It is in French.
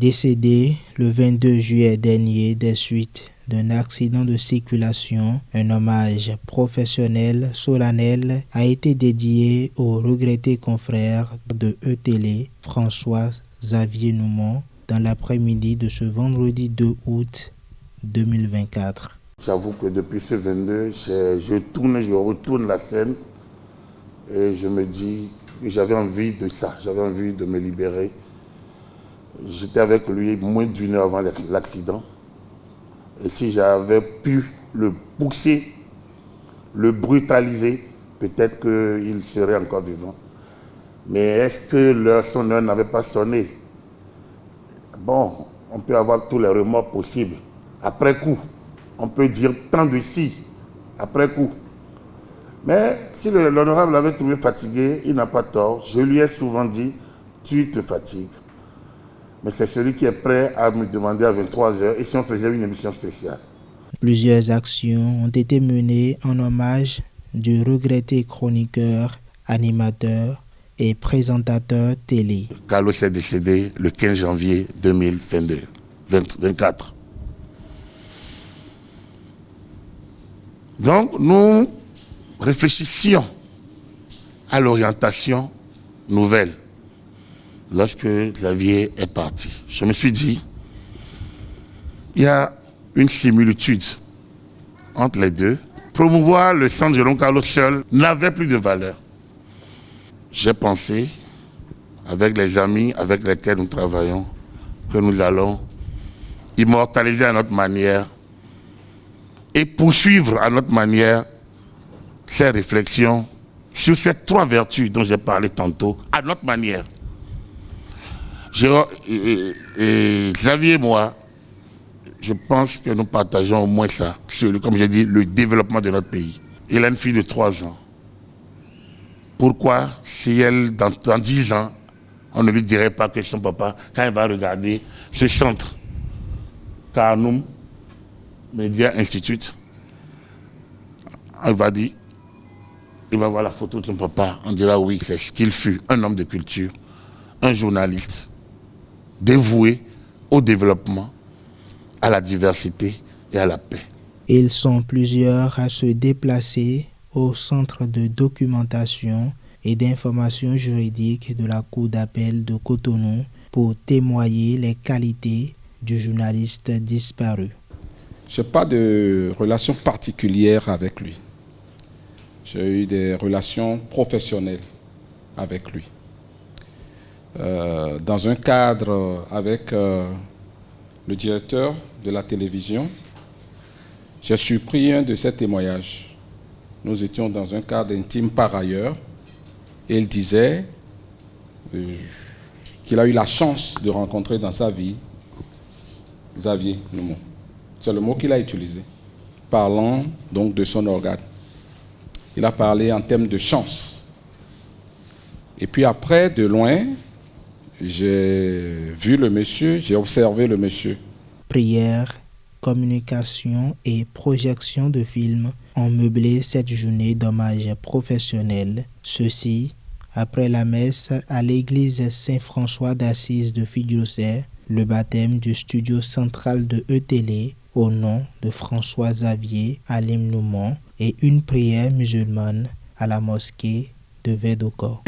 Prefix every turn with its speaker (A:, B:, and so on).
A: Décédé le 22 juillet dernier des suites d'un accident de circulation, un hommage professionnel solennel a été dédié au regretté confrère de E-Télé, François-Xavier Noumon, dans l'après-midi de ce vendredi 2 août 2024.
B: J'avoue que depuis ce 22, je retourne la scène et je me dis que j'avais envie de ça, j'avais envie de me libérer. J'étais avec lui moins d'une heure avant l'accident. Et si j'avais pu le pousser, le brutaliser, peut-être qu'il serait encore vivant. Mais est-ce que son heure n'avait pas sonné? Bon, on peut avoir tous les remords possibles. Après coup, on peut dire tant de si, après coup. Mais si l'honorable l'avait trouvé fatigué, il n'a pas tort. Je lui ai souvent dit, tu te fatigues. Mais c'est celui qui est prêt à me demander à 23h et si on faisait une émission spéciale.
A: Plusieurs actions ont été menées en hommage du regretté chroniqueur, animateur et présentateur télé.
B: Carlos est décédé le 15 janvier 2024. Donc nous réfléchissions à l'orientation nouvelle. Lorsque Xavier est parti, je me suis dit, il y a une similitude entre les deux. Promouvoir le centre Jérôme Carlos seul n'avait plus de valeur. J'ai pensé, avec les amis avec lesquels nous travaillons, que nous allons immortaliser à notre manière et poursuivre à notre manière ces réflexions sur ces trois vertus dont j'ai parlé tantôt, à notre manière. Xavier et moi, je pense que nous partageons au moins ça, sur, comme j'ai dit, le développement de notre pays. Il a une fille de 3 ans. Pourquoi, si elle, dans 10 ans, on ne lui dirait pas que son papa, quand il va regarder ce centre, Carnoum Media Institute, il va voir la photo de son papa, on dira oui, c'est ce qu'il fut, un homme de culture, un journaliste, dévoué au développement, à la diversité et à la paix.
A: Ils sont plusieurs à se déplacer au centre de documentation et d'information juridique de la Cour d'appel de Cotonou pour témoigner les qualités du journaliste disparu.
C: Je n'ai pas de relation particulière avec lui. J'ai eu des relations professionnelles avec lui. Dans un cadre avec le directeur de la télévision, j'ai surpris un de ses témoignages. Nous étions dans un cadre intime par ailleurs, et il disait qu'il a eu la chance de rencontrer dans sa vie Xavier Noumon. C'est le mot qu'il a utilisé, parlant donc de son organe. Il a parlé en termes de chance. Et puis après, de loin, j'ai vu le monsieur, j'ai observé le monsieur.
A: Prière, communication et projection de films ont meublé cette journée d'hommage professionnel. Ceci, après la messe à l'église Saint-François d'Assise de Fidjousset, le baptême du studio central de E-Télé au nom de François-Xavier Alim Noumon et une prière musulmane à la mosquée de Vedoko.